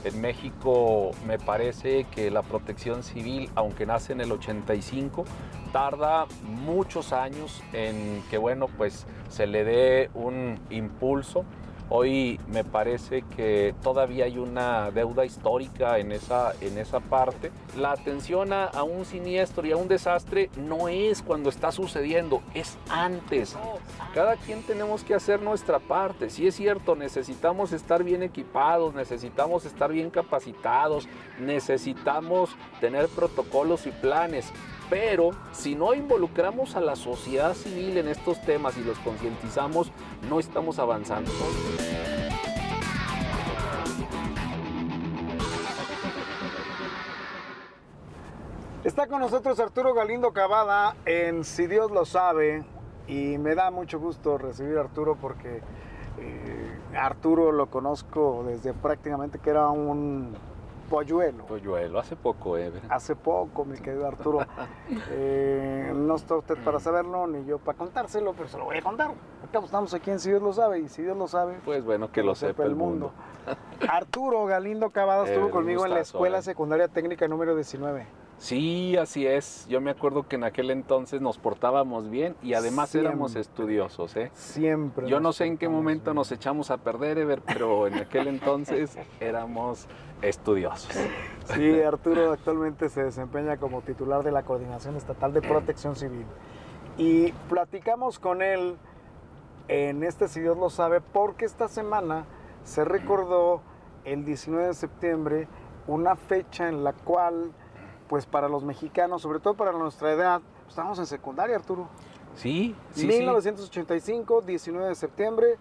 En México me parece que la protección civil, aunque nace en el 85, tarda muchos años en que, bueno, pues se le dé un impulso. Hoy me parece que todavía hay una deuda histórica en esa parte. La atención a un siniestro y a un desastre no es cuando está sucediendo, es antes. Cada quien tenemos que hacer nuestra parte. Sí es cierto, necesitamos estar bien equipados, necesitamos estar bien capacitados, necesitamos tener protocolos y planes. Pero si no involucramos a la sociedad civil en estos temas y los concientizamos, no estamos avanzando. Está con nosotros Arturo Galindo Cavada en Si Dios lo sabe, y me da mucho gusto recibir a Arturo porque Arturo lo conozco desde prácticamente que era un polluelo. Polluelo, hace poco, Hace poco, mi querido Arturo. No está usted para saberlo, ni yo para contárselo, pero se lo voy a contar. Acá estamos aquí en Si Dios lo sabe, y si Dios lo sabe, pues bueno, que lo sepa el mundo. Arturo Galindo Cavada estuvo conmigo en la Escuela Secundaria Secundaria Técnica número 19. Sí, así es. Yo me acuerdo que en aquel entonces nos portábamos bien y además éramos estudiosos, Siempre. Yo no sé en qué momento nos echamos a perder, pero en aquel entonces éramos estudiosos. Sí, Arturo actualmente se desempeña como titular de la Coordinación Estatal de Protección Civil. Y platicamos con él en Si Dios lo sabe, porque esta semana se recordó el 19 de septiembre, una fecha en la cual, pues para los mexicanos, sobre todo para nuestra edad, estamos en secundaria, Arturo. Sí. 1985, 19 de septiembre,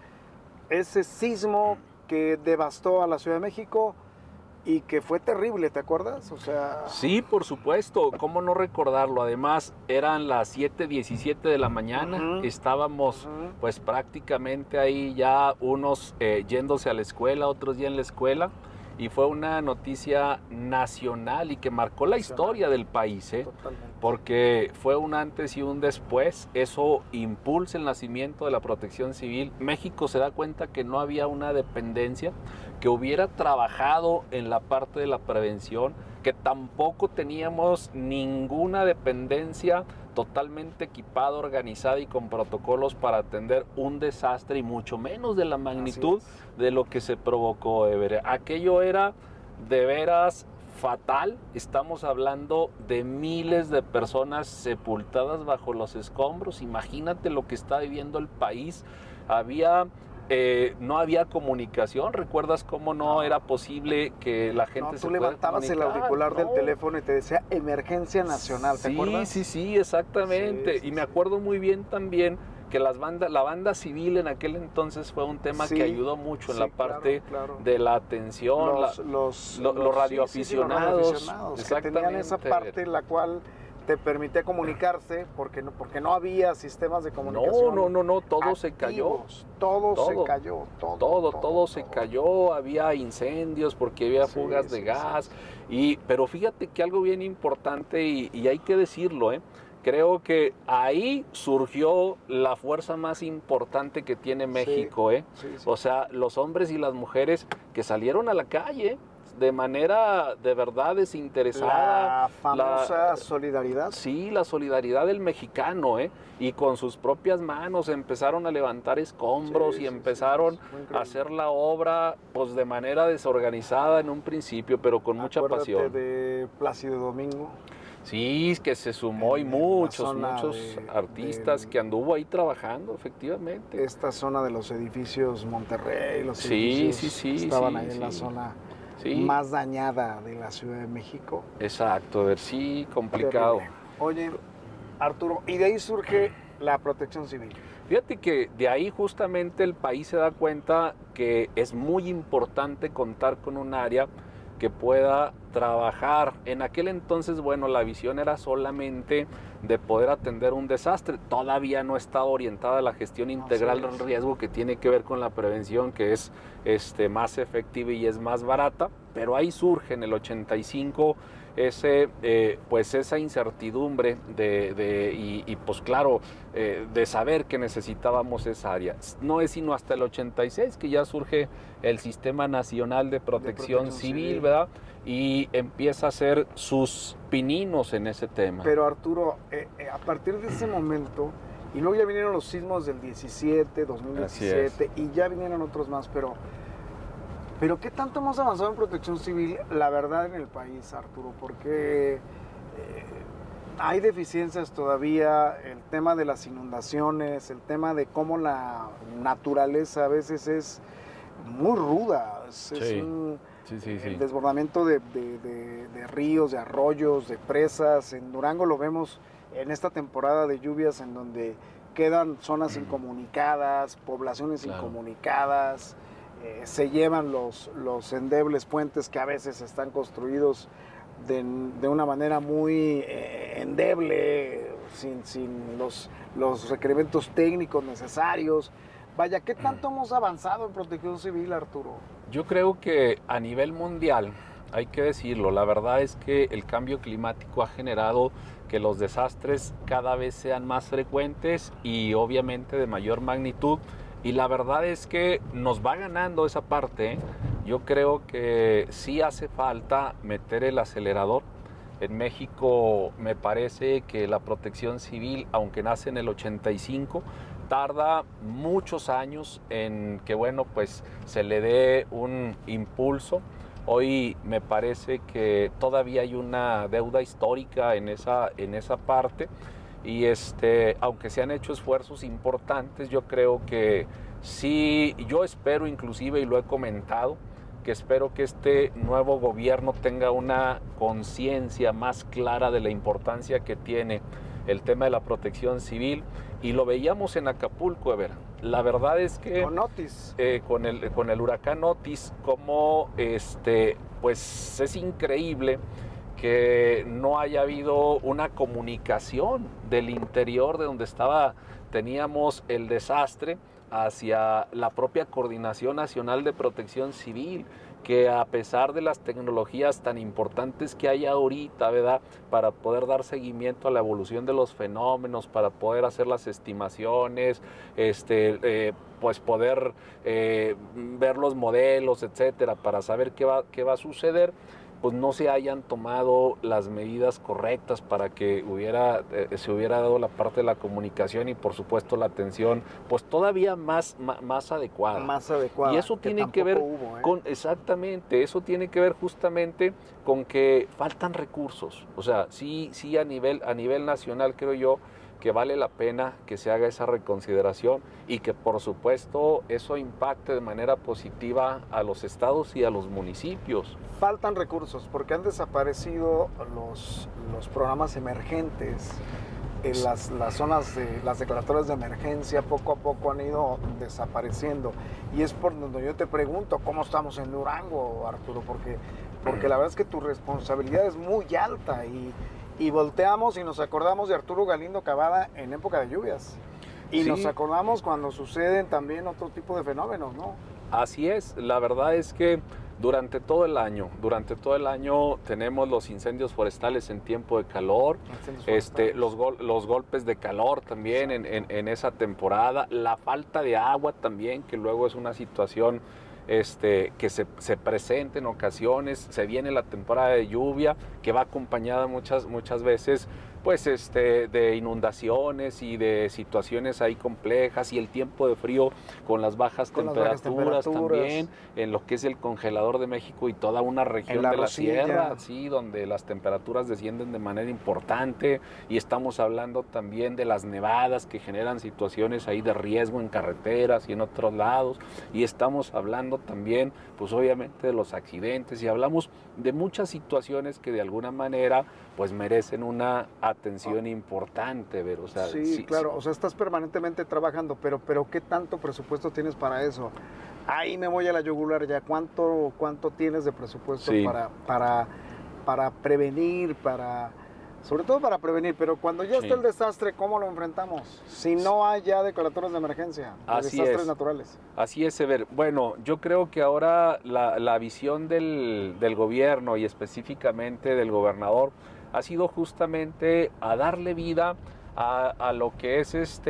ese sismo que devastó a la Ciudad de México y que fue terrible, ¿te acuerdas? O sea... Sí, por supuesto, ¿cómo no recordarlo? Además, eran las 7:17 de la mañana, estábamos pues prácticamente ahí ya unos yéndose a la escuela, otros ya en la escuela. Y fue una noticia nacional y que marcó la historia del país, porque fue un antes y un después. Eso impulsa el nacimiento de la protección civil. México se da cuenta que no había una dependencia que hubiera trabajado en la parte de la prevención, que tampoco teníamos ninguna dependencia totalmente equipada, organizada y con protocolos para atender un desastre, y mucho menos de la magnitud de lo que se provocó, Aquello era de veras fatal. Estamos hablando de miles de personas sepultadas bajo los escombros. Imagínate lo que está viviendo el país. No había comunicación. ¿Recuerdas cómo no era posible que la gente se pudiera comunicar? Tú levantabas el auricular del teléfono y te decía emergencia nacional, ¿te acuerdas? Sí, exactamente. Y me acuerdo muy bien también que la banda civil en aquel entonces fue un tema que ayudó mucho en la parte de la atención, los radioaficionados, que tenían esa parte en la cual te permitía comunicarse porque no había sistemas de comunicación. No, todo se cayó. Todo se cayó, había incendios porque había fugas de gas. Pero fíjate que algo bien importante, y hay que decirlo, creo que ahí surgió la fuerza más importante que tiene México, O sea, los hombres y las mujeres que salieron a la calle de manera de verdad desinteresada. La famosa solidaridad. Sí, la solidaridad del mexicano, y con sus propias manos empezaron a levantar escombros y empezaron a hacer la obra pues de manera desorganizada en un principio, pero con mucha pasión. Acuérdate de Plácido Domingo. Sí, que se sumó, y muchos artistas que anduvo ahí trabajando, efectivamente. Esta zona de los edificios Monterrey, los edificios estaban ahí en la zona más dañada de la Ciudad de México. Exacto, complicado. Terrible. Oye, Arturo, y de ahí surge la protección civil. Fíjate que de ahí justamente el país se da cuenta que es muy importante contar con un área que pueda trabajar. En aquel entonces, bueno, la visión era solamente de poder atender un desastre. Todavía no estaba orientada a la gestión integral del riesgo, que tiene que ver con la prevención, que es más efectiva y es más barata. Pero ahí surge en el 85 pues esa incertidumbre y pues claro, de saber que necesitábamos esa área. No es sino hasta el 86 que ya surge el Sistema Nacional de Protección Civil, ¿verdad? Y empieza a hacer sus pininos en ese tema. Pero Arturo, a partir de ese momento, y luego ya vinieron los sismos del 2017, y ya vinieron otros más, pero ¿qué tanto hemos avanzado en protección civil, la verdad, en el país, Arturo? Porque hay deficiencias todavía, el tema de las inundaciones, el tema de cómo la naturaleza a veces es muy ruda, el desbordamiento de ríos, de arroyos, de presas. En Durango lo vemos en esta temporada de lluvias en donde quedan zonas incomunicadas, poblaciones incomunicadas, se llevan los endebles puentes que a veces están construidos de una manera muy endeble, sin los requerimientos técnicos necesarios. Vaya, ¿qué tanto hemos avanzado en protección civil, Arturo? Yo creo que a nivel mundial, hay que decirlo, la verdad es que el cambio climático ha generado que los desastres cada vez sean más frecuentes y obviamente de mayor magnitud, y la verdad es que nos va ganando esa parte. Yo creo que sí hace falta meter el acelerador. En México me parece que la protección civil, aunque nace en el 85, tarda muchos años en que, bueno, pues se le dé un impulso. Hoy me parece que todavía hay una deuda histórica en esa parte, y aunque se han hecho esfuerzos importantes, yo creo que sí, yo espero inclusive, y lo he comentado, que espero que este nuevo gobierno tenga una conciencia más clara de la importancia que tiene el tema de la protección civil, y lo veíamos en Acapulco, Ever. La verdad es que con Otis, con el huracán Otis, como pues es increíble que no haya habido una comunicación del interior de donde teníamos el desastre hacia la propia Coordinación Nacional de Protección Civil, que a pesar de las tecnologías tan importantes que hay ahorita, ¿verdad?, para poder dar seguimiento a la evolución de los fenómenos, para poder hacer las estimaciones, pues poder ver los modelos, etcétera, para saber qué va a suceder, pues no se hayan tomado las medidas correctas para que se hubiera dado la parte de la comunicación y por supuesto la atención pues todavía más adecuada. Más adecuada. Y eso tiene que ver exactamente, eso tiene que ver justamente con que faltan recursos. O sea, sí a nivel nacional creo yo que vale la pena que se haga esa reconsideración y que por supuesto eso impacte de manera positiva a los estados y a los municipios. Faltan recursos porque han desaparecido los programas emergentes. En las zonas de las declaratorias de emergencia poco a poco han ido desapareciendo, y es por donde yo te pregunto cómo estamos en Durango, Arturo, porque la verdad es que tu responsabilidad es muy alta, y volteamos y nos acordamos de Arturo Galindo Cavada en época de lluvias, y nos acordamos cuando suceden también otro tipo de fenómenos, ¿no? Así es, la verdad es que durante todo el año tenemos los incendios forestales en tiempo de calor, los golpes de calor también en esa temporada, la falta de agua también, que luego es una situación que se presenta en ocasiones. Se viene la temporada de lluvia que va acompañada muchas veces pues de inundaciones y de situaciones ahí complejas, y el tiempo de frío con las bajas temperaturas también, en lo que es el congelador de México y toda una región de la sierra, sí, donde las temperaturas descienden de manera importante, y estamos hablando también de las nevadas que generan situaciones ahí de riesgo en carreteras y en otros lados, y estamos hablando también pues obviamente de los accidentes, y hablamos de muchas situaciones que de alguna manera pues merecen una atención importante, o sea, sí, claro, o sea, estás permanentemente trabajando, pero ¿qué tanto presupuesto tienes para eso? Ahí me voy a la yugular ya. ¿Cuánto tienes de presupuesto para prevenir, para Sobre todo para prevenir, pero cuando ya está el desastre, ¿cómo lo enfrentamos? Si no hay ya declaratorios de emergencia, de desastres naturales. Así es, Ever. Bueno, yo creo que ahora la visión del gobierno y específicamente del gobernador ha sido justamente a darle vida a lo que es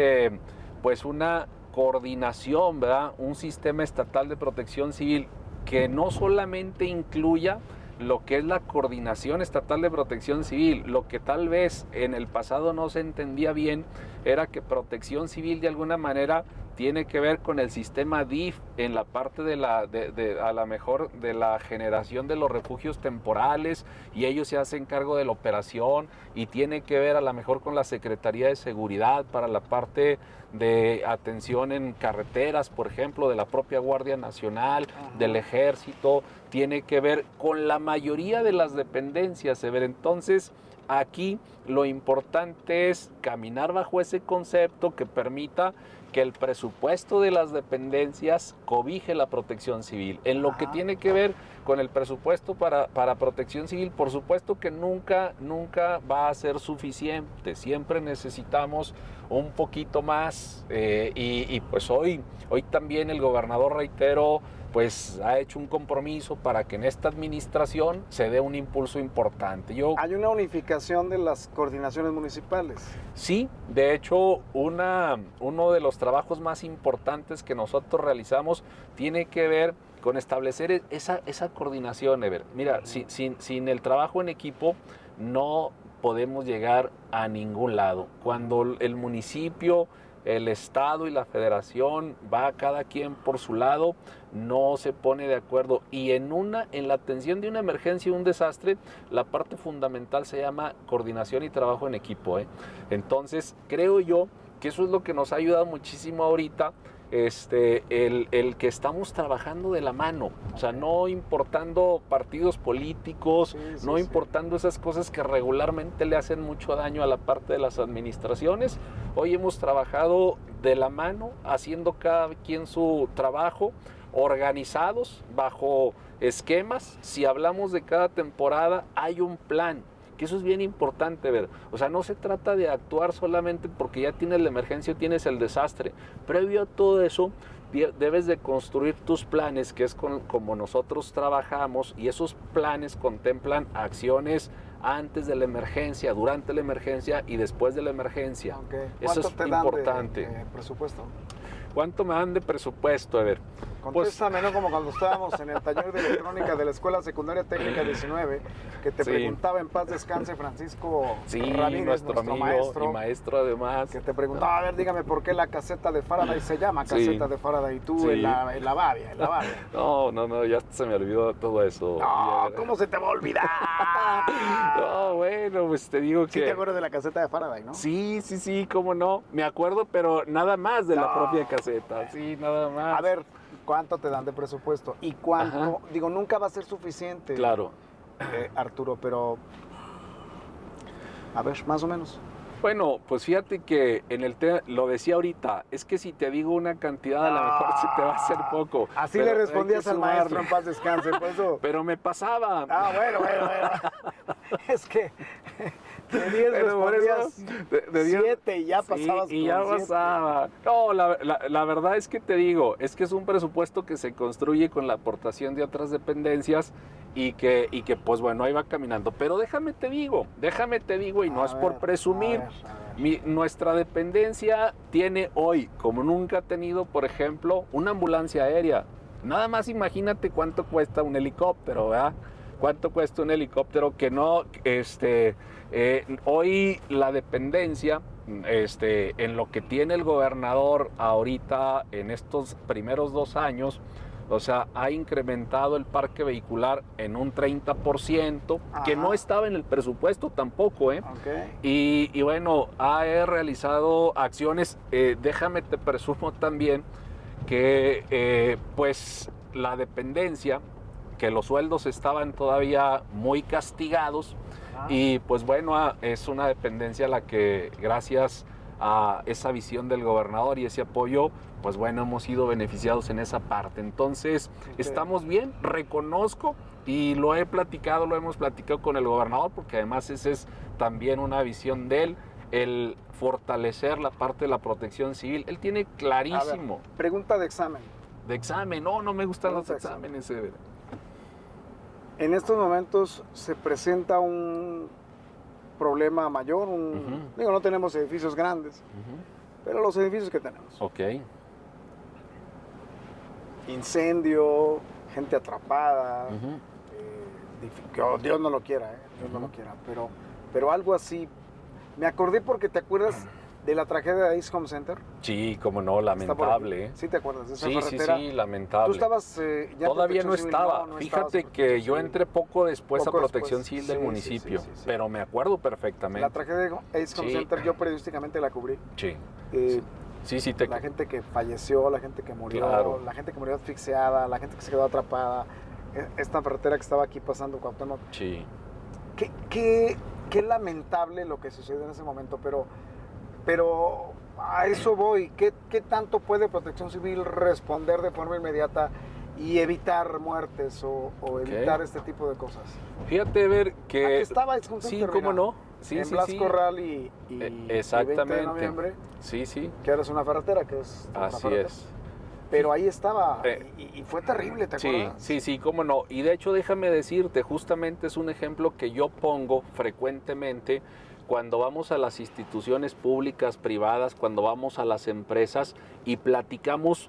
pues una coordinación, ¿verdad? Un sistema estatal de protección civil que no solamente incluya lo que es la coordinación estatal de protección civil. Lo que tal vez en el pasado no se entendía bien era que protección civil de alguna manera tiene que ver con el sistema DIF en la parte a lo mejor de la generación de los refugios temporales, y ellos se hacen cargo de la operación, y tiene que ver a lo mejor con la Secretaría de Seguridad para la parte de atención en carreteras, por ejemplo, de la propia Guardia Nacional, del Ejército, tiene que ver con la mayoría de las dependencias. Entonces, aquí lo importante es caminar bajo ese concepto que permita que el presupuesto de las dependencias cobije la protección civil. En lo que tiene que ver con el presupuesto para protección civil, por supuesto que nunca va a ser suficiente. Siempre necesitamos un poquito más, y pues hoy también el gobernador, reitero, pues ha hecho un compromiso para que en esta administración se dé un impulso importante. ¿Hay una unificación de las coordinaciones municipales? Sí, de hecho, uno de los trabajos más importantes que nosotros realizamos tiene que ver con establecer esa coordinación, Ever. Mira, sin el trabajo en equipo no podemos llegar a ningún lado. Cuando el municipio, el Estado y la Federación va cada quien por su lado, no se pone de acuerdo, y en la atención de una emergencia y un desastre, la parte fundamental se llama coordinación y trabajo en equipo, ¿eh? Entonces creo yo que eso es lo que nos ha ayudado muchísimo ahorita, el que estamos trabajando de la mano, o sea, no importando partidos políticos, no importando esas cosas que regularmente le hacen mucho daño a la parte de las administraciones. Hoy hemos trabajado de la mano, haciendo cada quien su trabajo, organizados bajo esquemas. Si hablamos de cada temporada, hay un plan, que eso es bien importante ver. O sea, no se trata de actuar solamente porque ya tienes la emergencia o tienes el desastre. Previo a todo eso, debes de construir tus planes, que es como nosotros trabajamos, y esos planes contemplan acciones antes de la emergencia, durante la emergencia y después de la emergencia. Eso es importante. ¿Cuánto te dan de presupuesto? ¿Cuánto me dan de presupuesto? A ver. Contéstame, ¿no? Como cuando estábamos en el taller de electrónica de la Escuela Secundaria Técnica 19, que te preguntaba, en paz descanse, Francisco Ramírez, nuestro amigo maestro, y maestro además. Que te preguntaba, a ver, dígame por qué la caseta de Faraday se llama caseta de Faraday, y tú en la Bavia. No, ya se me olvidó todo eso. No, ¿cómo se te va a olvidar? No, bueno, pues te digo que... Sí te acuerdas de la caseta de Faraday, ¿no? Sí, cómo no. Me acuerdo, pero nada más de la propia caseta. Sí, nada más. A ver, ¿cuánto te dan de presupuesto? ¿Y cuánto? Digo, nunca va a ser suficiente. Claro. Arturo, pero... A ver, más o menos. Bueno, pues fíjate que en el tema, lo decía ahorita, es que si te digo una cantidad, a lo mejor se te va a hacer poco. Así le respondías al maestro, en paz descanse, por eso. Pero me pasaba. Bueno. Es que de 10 respondías de 7 y ya pasabas. Y ya pasaba. No, la verdad es que te digo, es que es un presupuesto que se construye con la aportación de otras dependencias y que pues bueno, ahí va caminando. Pero déjame te digo, y no es por presumir. Nuestra dependencia tiene hoy, como nunca ha tenido, por ejemplo, una ambulancia aérea. Nada más imagínate cuánto cuesta un helicóptero, ¿verdad? ¿Cuánto cuesta un helicóptero? Que no, hoy la dependencia, en lo que tiene el gobernador ahorita en estos primeros 2 años, o sea, ha incrementado el parque vehicular en un 30%, que no estaba en el presupuesto tampoco, ¿eh? Y bueno, ha realizado acciones. Déjame te presumo también que pues la dependencia, que los sueldos estaban todavía muy castigados, y pues bueno, es una dependencia a la que gracias a esa visión del gobernador y ese apoyo, pues bueno, hemos sido beneficiados en esa parte. Entonces, estamos bien, reconozco y lo hemos platicado con el gobernador, porque además esa es también una visión de él, el fortalecer la parte de la protección civil. Él tiene clarísimo. A ver, pregunta de examen. De examen, no me gustan los exámenes. En estos momentos se presenta un problema mayor, digo, no tenemos edificios grandes, pero los edificios que tenemos. Ok. Incendio, gente atrapada, Dios no lo quiera, Dios no lo quiera, pero algo así. Me acordé porque te acuerdas de la tragedia de Ace Home Center. Sí, como no, lamentable. Sí, te acuerdas de esa sí, carretera. Sí, lamentable. Tú estabas ya todavía no estaba. Fíjate que yo entré poco después a Protección Civil del municipio, sí. pero me acuerdo perfectamente. La tragedia de Ace Home Center yo periodísticamente la cubrí. Sí. La gente que falleció, la gente que murió, claro. La gente que murió asfixiada, la gente que se quedó atrapada. Esta carretera que estaba aquí pasando, Cuauhtémoc. Sí. Qué lamentable lo que sucedió en ese momento, pero a eso voy. ¿Qué tanto puede Protección Civil responder de forma inmediata y evitar muertes o evitar este tipo de cosas? Fíjate, ver que... Aquí estaba Ace Home Center, cómo no. Sí, en Blas Corral y exactamente. 20 de noviembre. Sí. Que ahora es una ferretera, que es así es. Pero ahí estaba, y fue terrible, ¿te acuerdas? Sí, cómo no. Y de hecho, déjame decirte, justamente es un ejemplo que yo pongo frecuentemente cuando vamos a las instituciones públicas, privadas, cuando vamos a las empresas y platicamos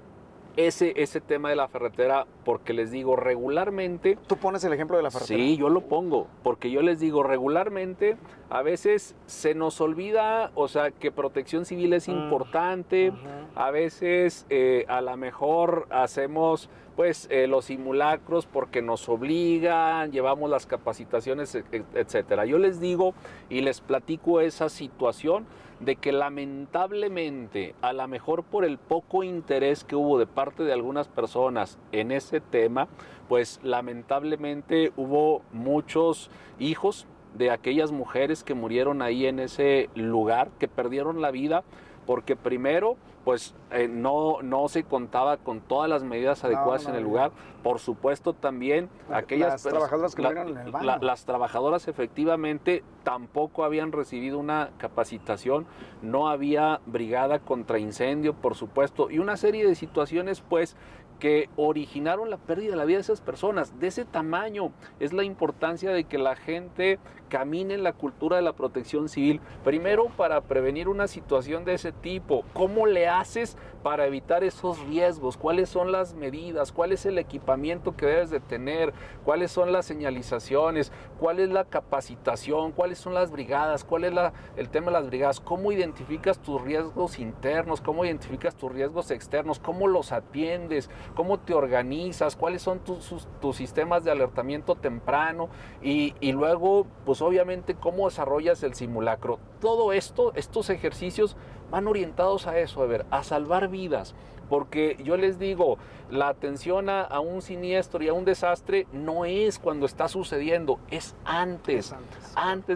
ese tema de la ferretera, porque les digo regularmente... ¿Tú pones el ejemplo de la ferretera? Sí, yo lo pongo, porque yo les digo regularmente, a veces se nos olvida, o sea, que Protección Civil es importante, a veces a lo mejor hacemos pues los simulacros porque nos obligan, llevamos las capacitaciones, etcétera. Yo les digo y les platico esa situación de que lamentablemente, a lo mejor por el poco interés que hubo de parte de algunas personas en ese tema, pues lamentablemente hubo muchos hijos de aquellas mujeres que murieron ahí en ese lugar, que perdieron la vida, porque primero, pues no se contaba con todas las medidas adecuadas en el lugar. Por supuesto también aquellas trabajadoras que murieron en el baño. Las trabajadoras efectivamente tampoco habían recibido una capacitación, no había brigada contra incendio, por supuesto, y una serie de situaciones pues que originaron la pérdida de la vida de esas personas. De ese tamaño es la importancia de que la gente camine en la cultura de la protección civil, primero para prevenir una situación de ese tipo. ¿Cómo le haces para evitar esos riesgos? ¿Cuáles son las medidas? ¿Cuál es el equipamiento que debes de tener? ¿Cuáles son las señalizaciones? ¿Cuál es la capacitación? ¿Cuáles son las brigadas? ¿Cuál es el tema de las brigadas? ¿Cómo identificas tus riesgos internos? ¿Cómo identificas tus riesgos externos? ¿Cómo los atiendes? ¿Cómo te organizas? ¿Cuáles son tus sistemas de alertamiento temprano? Y luego, pues obviamente, ¿cómo desarrollas el simulacro? Todo esto, estos ejercicios van orientados a eso, a salvar vidas. Porque yo les digo, la atención a un siniestro y a un desastre no es cuando está sucediendo, es antes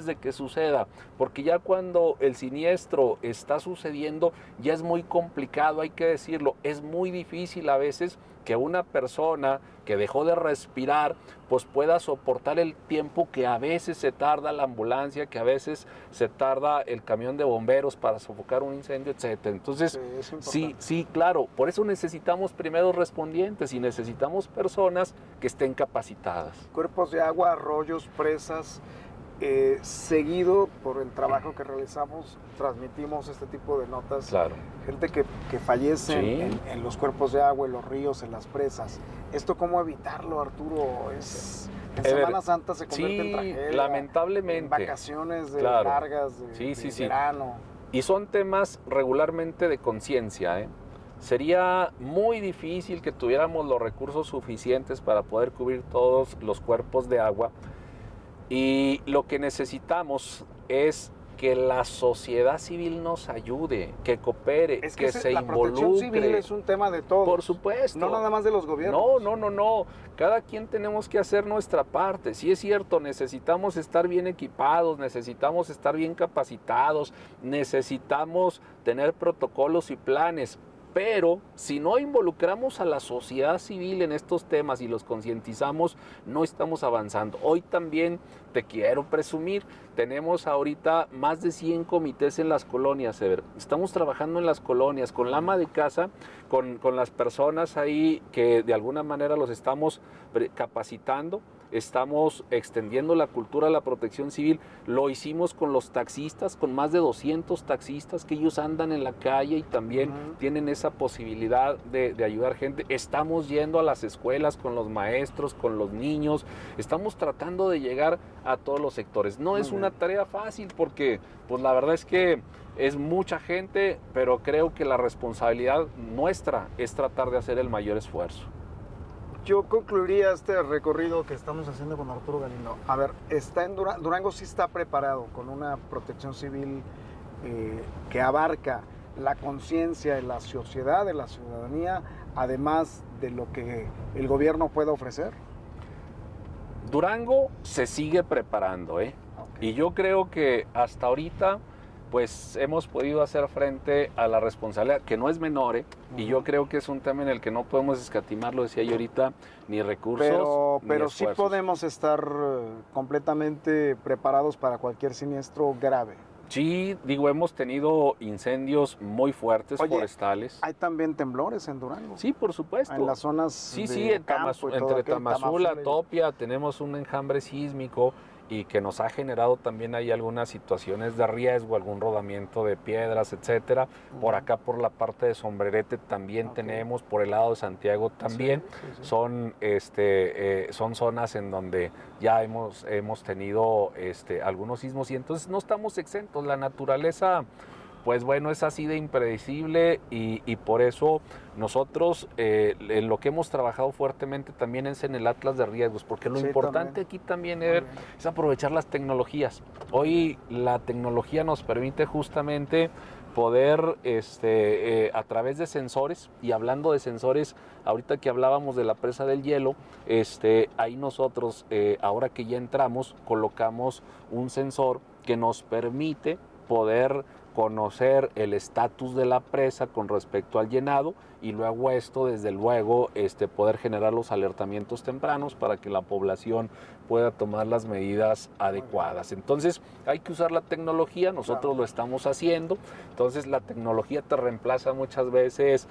de que suceda. Porque ya cuando el siniestro está sucediendo, ya es muy complicado, hay que decirlo. Es muy difícil a veces que una persona que dejó de respirar, pues pueda soportar el tiempo que a veces se tarda la ambulancia, que a veces se tarda el camión de bomberos para sofocar un incendio, etc. Entonces, sí, claro, por eso necesitamos primeros respondientes y necesitamos personas que estén capacitadas. Cuerpos de agua, arroyos, presas, seguido por el trabajo que realizamos, transmitimos este tipo de notas. Claro. Gente que fallece en los cuerpos de agua, en los ríos, en las presas. ¿Esto cómo evitarlo, Arturo? En Semana Santa se convierte en tragedia. Lamentablemente. En vacaciones largas de verano. Y son temas regularmente de conciencia, Sería muy difícil que tuviéramos los recursos suficientes para poder cubrir todos los cuerpos de agua. Y lo que necesitamos es que la sociedad civil nos ayude, que coopere, Es que se la protección civil involucre. es un tema de todos. Por supuesto. No nada más de los gobiernos. No. Cada quien tenemos que hacer nuestra parte. Sí es cierto, necesitamos estar bien equipados, necesitamos estar bien capacitados, necesitamos tener protocolos y planes. Pero si no involucramos a la sociedad civil en estos temas y los concientizamos, no estamos avanzando. Hoy también te quiero presumir, tenemos ahorita más de 100 comités en las colonias, Ever. Estamos trabajando en las colonias con la ama de casa, con las personas ahí que de alguna manera los estamos capacitando. Estamos extendiendo la cultura de la protección civil. Lo hicimos con los taxistas, con más de 200 taxistas que ellos andan en la calle y también tienen esa posibilidad de ayudar gente. Estamos yendo a las escuelas con los maestros, con los niños. Estamos tratando de llegar a todos los sectores. No es una tarea fácil porque pues la verdad es que es mucha gente, pero creo que la responsabilidad nuestra es tratar de hacer el mayor esfuerzo. Yo concluiría este recorrido que estamos haciendo con Arturo Galindo. A ver, está en Durango sí está preparado con una protección civil que abarca la conciencia de la sociedad, de la ciudadanía, además de lo que el gobierno pueda ofrecer. Durango se sigue preparando, ¿eh? Okay. Y yo creo que hasta ahorita pues hemos podido hacer frente a la responsabilidad, que no es menor, y yo creo que es un tema en el que no podemos escatimar, lo decía yo ahorita, ni recursos, pero ni sí podemos estar completamente preparados para cualquier siniestro grave. Sí, digo, hemos tenido incendios muy fuertes. Oye, forestales. ¿Hay también temblores en Durango? Sí, por supuesto. En las zonas sí, entre Tamazula, Topia, tenemos un enjambre sísmico y que nos ha generado también ahí algunas situaciones de riesgo, algún rodamiento de piedras, etcétera. Por acá, por la parte de Sombrerete también tenemos, por el lado de Santiago también. Sí. Son zonas en donde ya hemos tenido algunos sismos y entonces no estamos exentos. La naturaleza, pues bueno, es así de impredecible y por eso nosotros en lo que hemos trabajado fuertemente también es en el Atlas de Riesgos, porque lo importante aquí también es aprovechar las tecnologías. Hoy la tecnología nos permite justamente poder, a través de sensores, y hablando de sensores, ahorita que hablábamos de la presa del hielo, ahí nosotros, ahora que ya entramos, colocamos un sensor que nos permite poder conocer el estatus de la presa con respecto al llenado y luego esto, desde luego, poder generar los alertamientos tempranos para que la población pueda tomar las medidas adecuadas. Entonces, hay que usar la tecnología, nosotros lo estamos haciendo, entonces la tecnología te reemplaza muchas veces,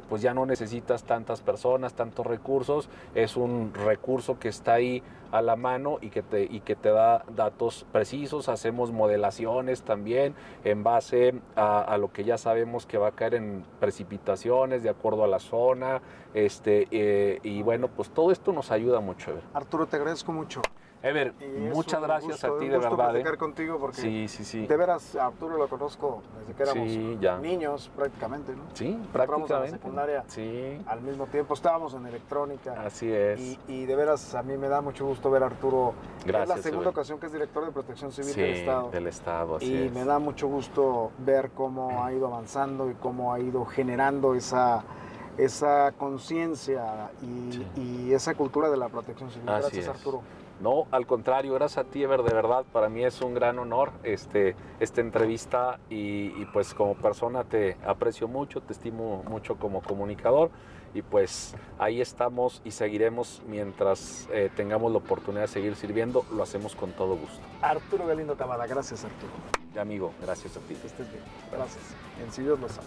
pues ya no necesitas tantas personas, tantos recursos, es un recurso que está ahí a la mano y que te da datos precisos. Hacemos modelaciones también en base a lo que ya sabemos que va a caer en precipitaciones de acuerdo a la zona, y bueno, pues todo esto nos ayuda mucho. Arturo, te agradezco mucho. Ever, muchas gracias a ti, de verdad. Platicar contigo porque sí. De veras, a Arturo lo conozco desde que éramos niños prácticamente, ¿no? Sí, prácticamente. En la secundaria al mismo tiempo, estábamos en electrónica. Así es. Y de veras, a mí me da mucho gusto ver a Arturo. Gracias, es la segunda ocasión que es director de Protección Civil del Estado. Así es. Me da mucho gusto ver cómo ha ido avanzando y cómo ha ido generando esa conciencia y esa cultura de la protección civil. Gracias, Arturo. No, al contrario, gracias a ti, Ever, de verdad, para mí es un gran honor esta entrevista y pues como persona te aprecio mucho, te estimo mucho como comunicador y pues ahí estamos y seguiremos mientras tengamos la oportunidad de seguir sirviendo, lo hacemos con todo gusto. Arturo Galindo Taboada, gracias, Arturo. Amigo, gracias a ti. Que estés bien. Gracias. En Si Dios lo sabe.